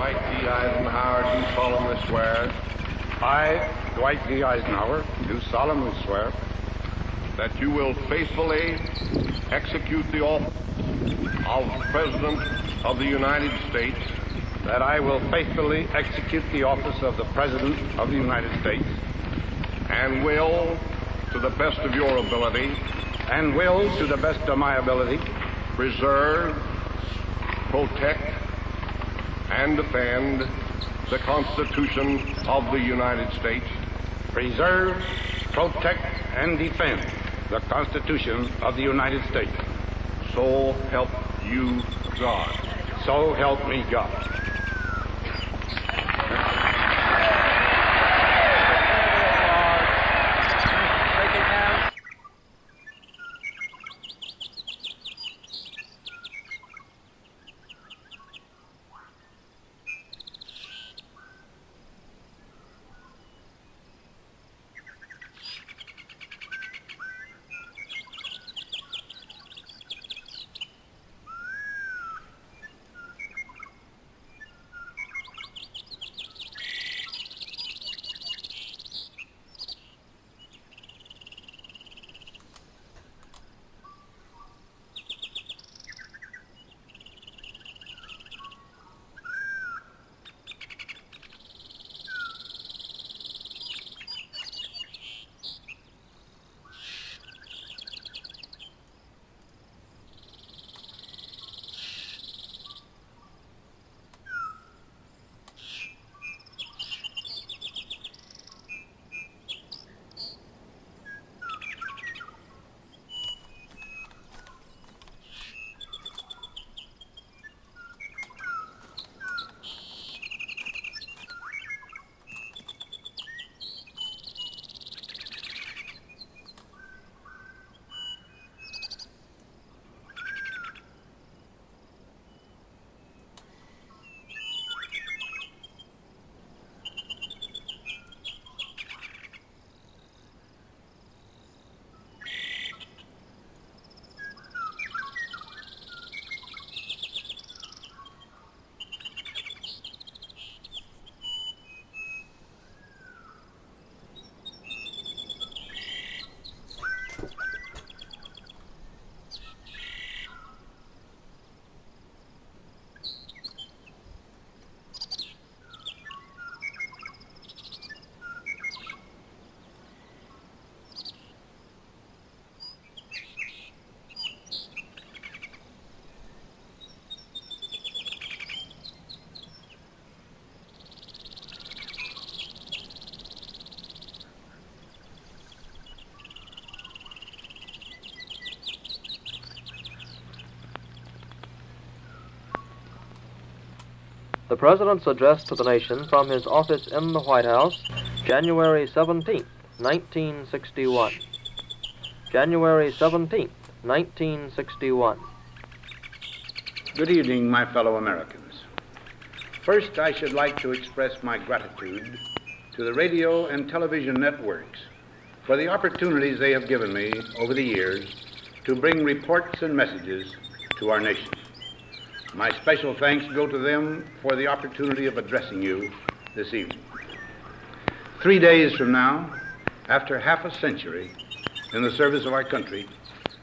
Dwight D. Eisenhower, do solemnly swear. I, Dwight D. Eisenhower, do solemnly swear That you will faithfully execute the office of President of the United States. that I will faithfully execute the office of the President of the United States And will, to the best of your ability, and will, to the best of my ability, preserve, protect, and defend the Constitution of the United States. preserve, protect, and defend the Constitution of the United States. So help you God. So help me God. The President's address to the nation from his office in the White House, January 17, 1961. January 17, 1961. Good evening, my fellow Americans. First, I should like to express my gratitude to the radio and television networks for the opportunities they have given me over the years to bring reports and messages to our nation. My special thanks go to them for the opportunity of addressing you this evening. 3 days from now, after half a century in the service of our country,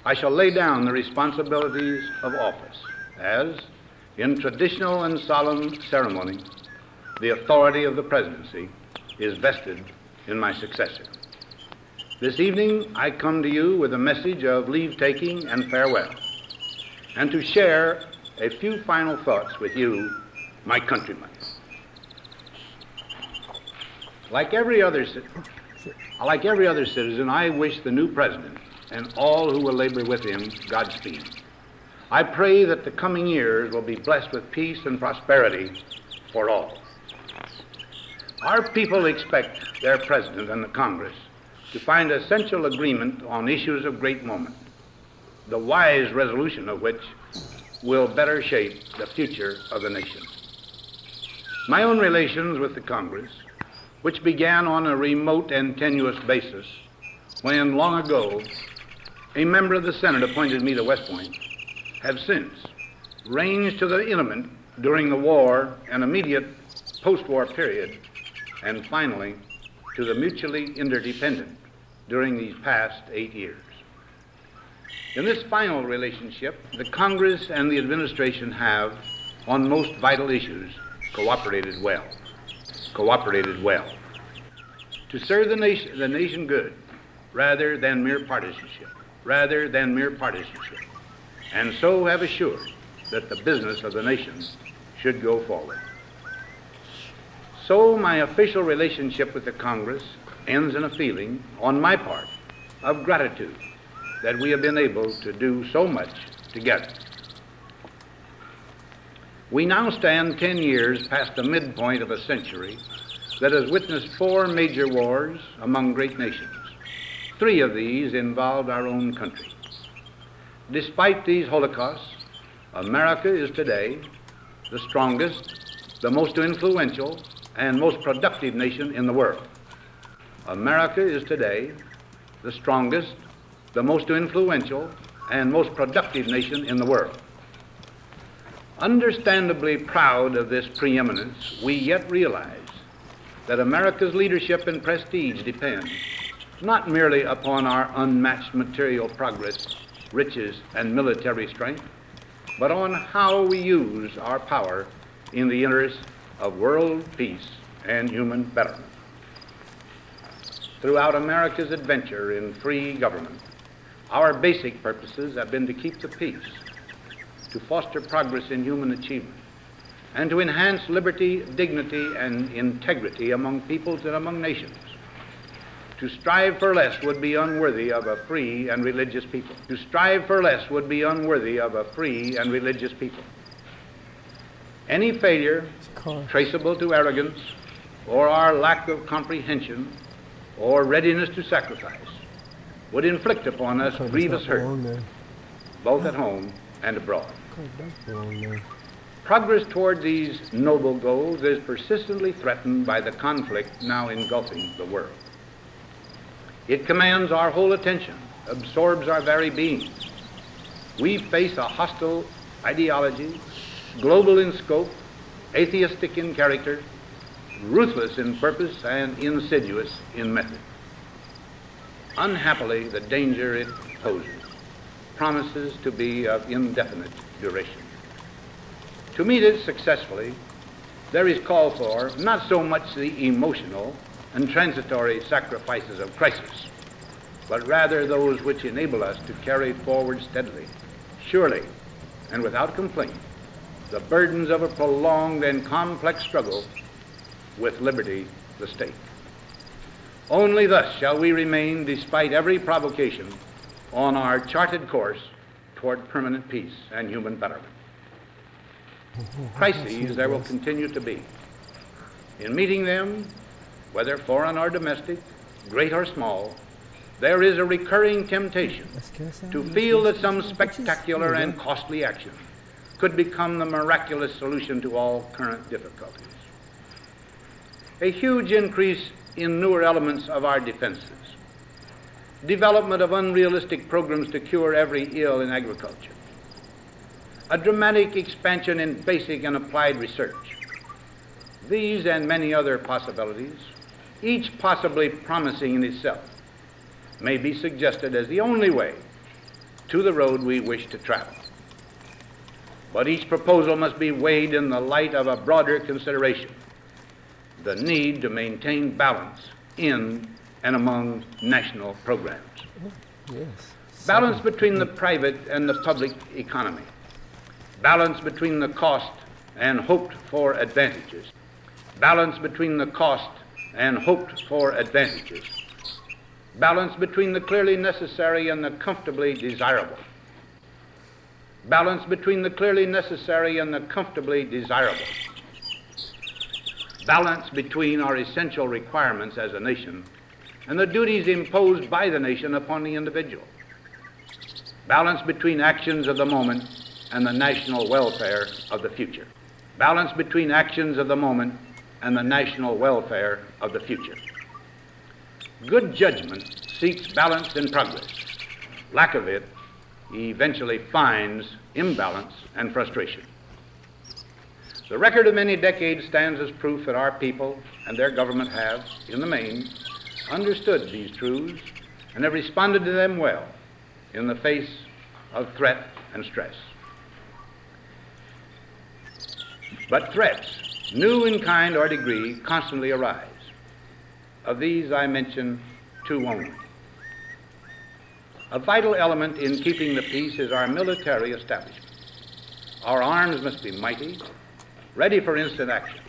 I shall lay down the responsibilities of office as, in traditional and solemn ceremony, the authority of the presidency is vested in my successor. This evening, I come to you with a message of leave-taking and farewell, and to share a few final thoughts with you, my countrymen. Like every other citizen, I wish the new president and all who will labor with him Godspeed. I pray that the coming years will be blessed with peace and prosperity for all. Our people expect their president and the Congress to find essential agreement on issues of great moment, the wise resolution of which will better shape the future of the nation. My own relations with the Congress, which began on a remote and tenuous basis when, long ago, a member of the Senate appointed me to West Point, have since ranged to the intimate during the war and immediate post-war period, and finally to the mutually interdependent during these past 8 years. In this final relationship, the Congress and the administration have, on most vital issues, cooperated well. To serve the nation good, rather than mere partisanship, and so have assured that the business of the nation should go forward. So my official relationship with the Congress ends in a feeling, on my part, of gratitude that we have been able to do so much together. We now stand 10 years past the midpoint of a century that has witnessed 4 major wars among great nations. 3 of these involved our own country. Despite these holocausts, America is today the strongest, the most influential, and most productive nation in the world. America is today the strongest, the most influential, and most productive nation in the world. Understandably proud of this preeminence, we yet realize that America's leadership and prestige depend not merely upon our unmatched material progress, riches, and military strength, but on how we use our power in the interest of world peace and human betterment. Throughout America's adventure in free government, our basic purposes have been to keep the peace, to foster progress in human achievement, and to enhance liberty, dignity, and integrity among peoples and among nations. To strive for less would be unworthy of a free and religious people. Any failure traceable to arrogance or our lack of comprehension or readiness to sacrifice would inflict upon us grievous hurt, both at home and abroad. Progress toward these noble goals is persistently threatened by the conflict now engulfing the world. It commands our whole attention, absorbs our very being. We face a hostile ideology, global in scope, atheistic in character, ruthless in purpose, and insidious in method. Unhappily, the danger it poses promises to be of indefinite duration. To meet it successfully, there is call for not so much the emotional and transitory sacrifices of crisis, but rather those which enable us to carry forward steadily, surely, and without complaint, the burdens of a prolonged and complex struggle with liberty, the state. Only thus shall we remain, despite every provocation, on our charted course toward permanent peace and human betterment. Crises there will continue to be. In meeting them, whether foreign or domestic, great or small, there is a recurring temptation to feel that some spectacular and costly action could become the miraculous solution to all current difficulties. A huge increase in newer elements of our defenses, development of unrealistic programs to cure every ill in agriculture, a dramatic expansion in basic and applied research. These and many other possibilities, each possibly promising in itself, may be suggested as the only way to the road we wish to travel. But each proposal must be weighed in the light of a broader consideration, the need to maintain balance in and among national programs. Balance between the private and the public economy. Balance between the cost and hoped for advantages. Balance between the cost and hoped for advantages. Balance between the clearly necessary and the comfortably desirable. Balance between the clearly necessary and the comfortably desirable. Balance between our essential requirements as a nation and the duties imposed by the nation upon the individual. Balance between actions of the moment and the national welfare of the future. Balance between actions of the moment and the national welfare of the future. Good judgment seeks balance and progress. Lack of it eventually finds imbalance and frustration. The record of many decades stands as proof that our people and their government have, in the main, understood these truths and have responded to them well in the face of threat and stress. But threats, new in kind or degree, constantly arise. Of these I mention two only. A vital element in keeping the peace is our military establishment. Our arms must be mighty, ready for instant action,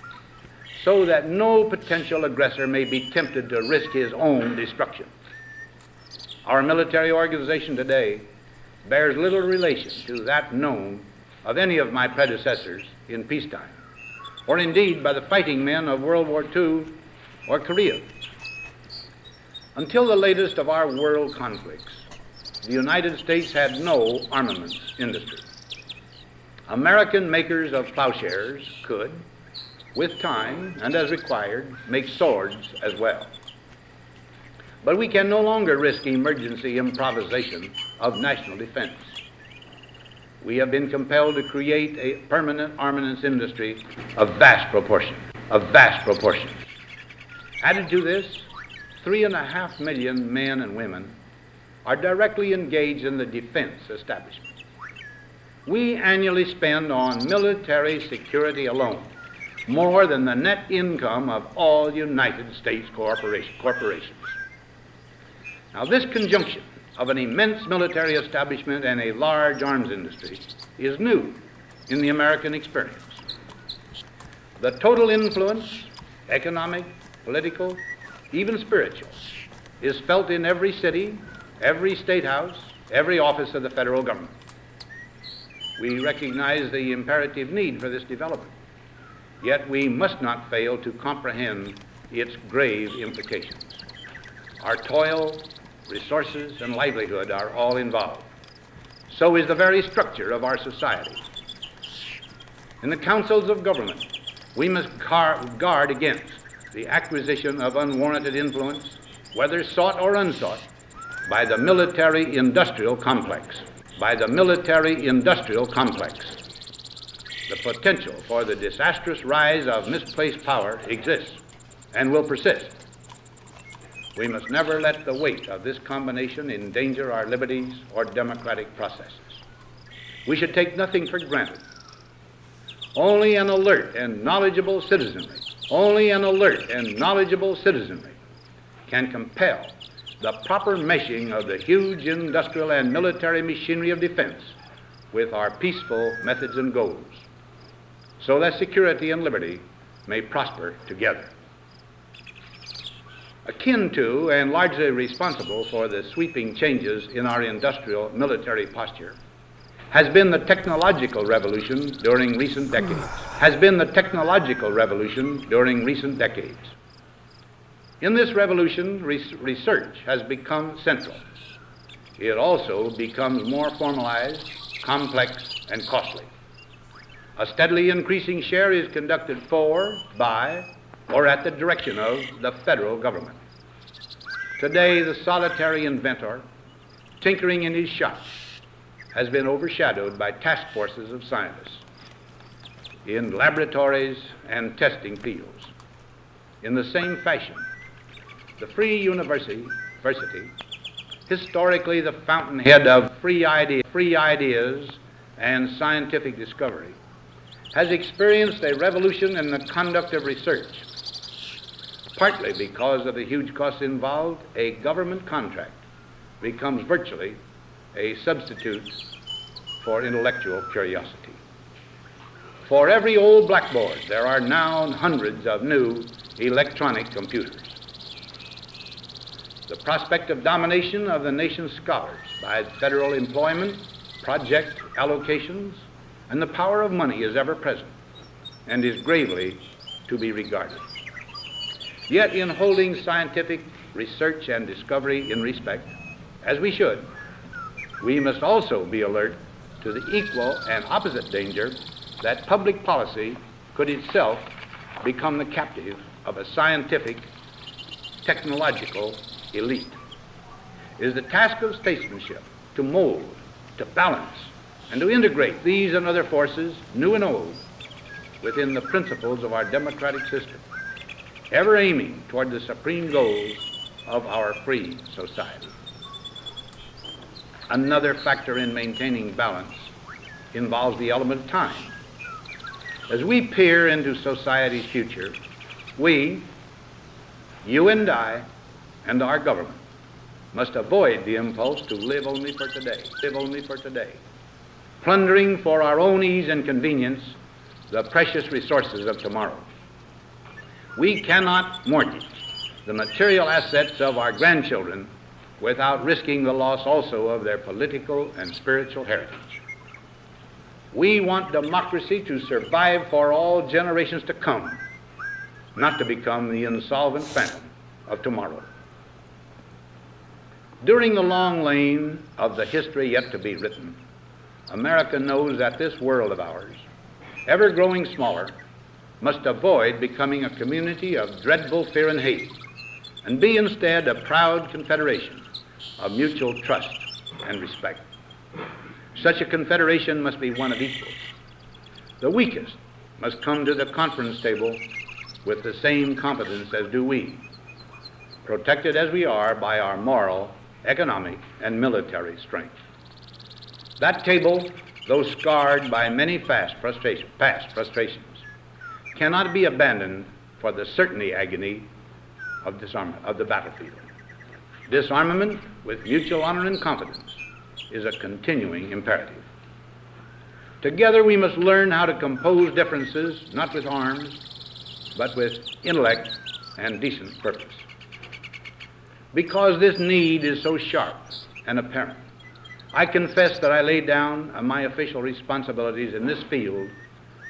so that no potential aggressor may be tempted to risk his own destruction. Our military organization today bears little relation to that known of any of my predecessors in peacetime, or indeed by the fighting men of World War II or Korea. Until the latest of our world conflicts, the United States had no armaments industry. American makers of plowshares could, with time and as required, make swords as well. But we can no longer risk emergency improvisation of national defense. We have been compelled to create a permanent armaments industry of vast proportions. Added to this, 3.5 million men and women are directly engaged in the defense establishment. We annually spend on military security alone more than the net income of all United States corporations. Now, this conjunction of an immense military establishment and a large arms industry is new in the American experience. The total influence, economic, political, even spiritual, is felt in every city, every state house, every office of the federal government. We recognize the imperative need for this development, yet we must not fail to comprehend its grave implications. Our toil, resources, and livelihood are all involved. So is the very structure of our society. In the councils of government, we must guard against the acquisition of unwarranted influence, whether sought or unsought, by the military-industrial complex. The potential for the disastrous rise of misplaced power exists and will persist. We must never let the weight of this combination endanger our liberties or democratic processes. We should take nothing for granted. Only an alert and knowledgeable citizenry can compel the proper meshing of the huge industrial and military machinery of defense with our peaceful methods and goals, so that security and liberty may prosper together. Akin to and largely responsible for the sweeping changes in our industrial military posture has been the technological revolution during recent decades. In this revolution, research has become central. It also becomes more formalized, complex, and costly. A steadily increasing share is conducted for, by, or at the direction of the federal government. Today, the solitary inventor, tinkering in his shop, has been overshadowed by task forces of scientists in laboratories and testing fields. In the same fashion, the free university, historically the fountainhead of free ideas and scientific discovery, has experienced a revolution in the conduct of research. Partly because of the huge costs involved, a government contract becomes virtually a substitute for intellectual curiosity. For every old blackboard, there are now hundreds of new electronic computers. The prospect of domination of the nation's scholars by federal employment, project allocations, and the power of money is ever present and is gravely to be regarded. Yet in holding scientific research and discovery in respect, as we should, we must also be alert to the equal and opposite danger that public policy could itself become the captive of a scientific, technological elite. It is the task of statesmanship to mold, to balance, and to integrate these and other forces, new and old, within the principles of our democratic system, ever aiming toward the supreme goals of our free society. Another factor in maintaining balance involves the element of time. As we peer into society's future, we, you and I, and our government must avoid the impulse to live only for today, plundering for our own ease and convenience the precious resources of tomorrow. We cannot mortgage the material assets of our grandchildren without risking the loss also of their political and spiritual heritage. We want democracy to survive for all generations to come, not to become the insolvent phantom of tomorrow. During the long lane of the history yet to be written, America knows that this world of ours, ever growing smaller, must avoid becoming a community of dreadful fear and hate, and be instead a proud confederation of mutual trust and respect. Such a confederation must be one of equals. The weakest must come to the conference table with the same competence as do we, protected as we are by our moral, economic, and military strength. That table, though scarred by many past frustrations, cannot be abandoned for the certainty agony of disarmament of the battlefield. Disarmament with mutual honor and confidence is a continuing imperative. Together we must learn how to compose differences, not with arms, but with intellect and decent purpose. Because this need is so sharp and apparent, I confess that I lay down my official responsibilities in this field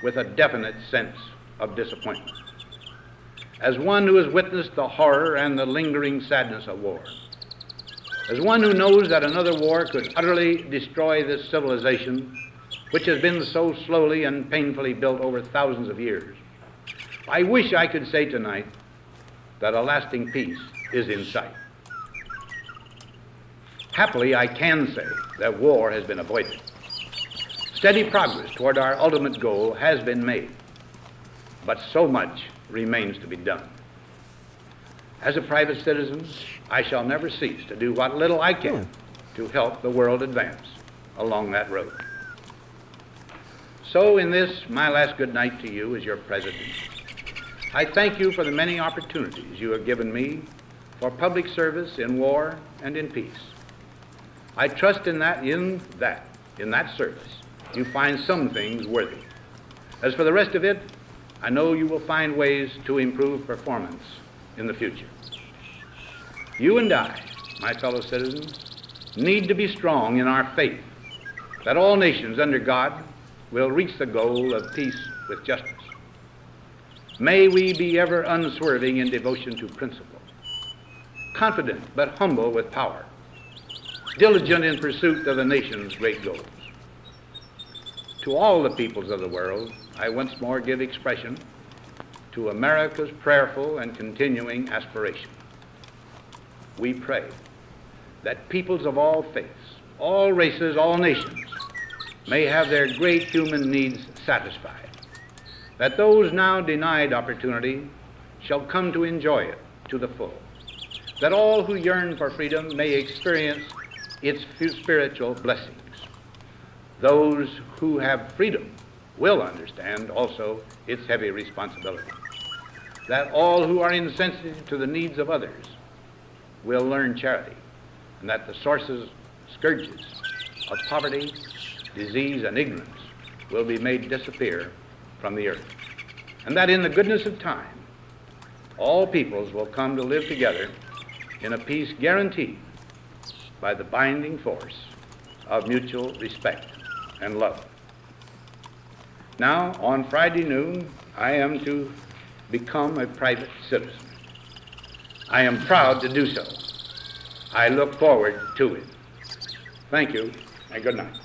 with a definite sense of disappointment. As one who has witnessed the horror and the lingering sadness of war, as one who knows that another war could utterly destroy this civilization, which has been so slowly and painfully built over thousands of years, I wish I could say tonight that a lasting peace is in sight. Happily, I can say that war has been avoided. Steady progress toward our ultimate goal has been made, but so much remains to be done. As a private citizen, I shall never cease to do what little I can to help the world advance along that road. So in this, my last good night to you as your president, I thank you for the many opportunities you have given me for public service in war and in peace. I trust in that service, you find some things worthy. As for the rest of it, I know you will find ways to improve performance in the future. You and I, my fellow citizens, need to be strong in our faith that all nations under God will reach the goal of peace with justice. May we be ever unswerving in devotion to principle, confident but humble with power, diligent in pursuit of the nation's great goals. To all the peoples of the world, I once more give expression to America's prayerful and continuing aspiration. We pray that peoples of all faiths, all races, all nations may have their great human needs satisfied, that those now denied opportunity shall come to enjoy it to the full, that all who yearn for freedom may experience its spiritual blessings. Those who have freedom will understand also its heavy responsibility, that all who are insensitive to the needs of others will learn charity, and that the scourges of poverty, disease, and ignorance will be made disappear from the earth, and that in the goodness of time, all peoples will come to live together in a peace guaranteed by the binding force of mutual respect and love. Now, on Friday noon, I am to become a private citizen. I am proud to do so. I look forward to it. Thank you, and good night.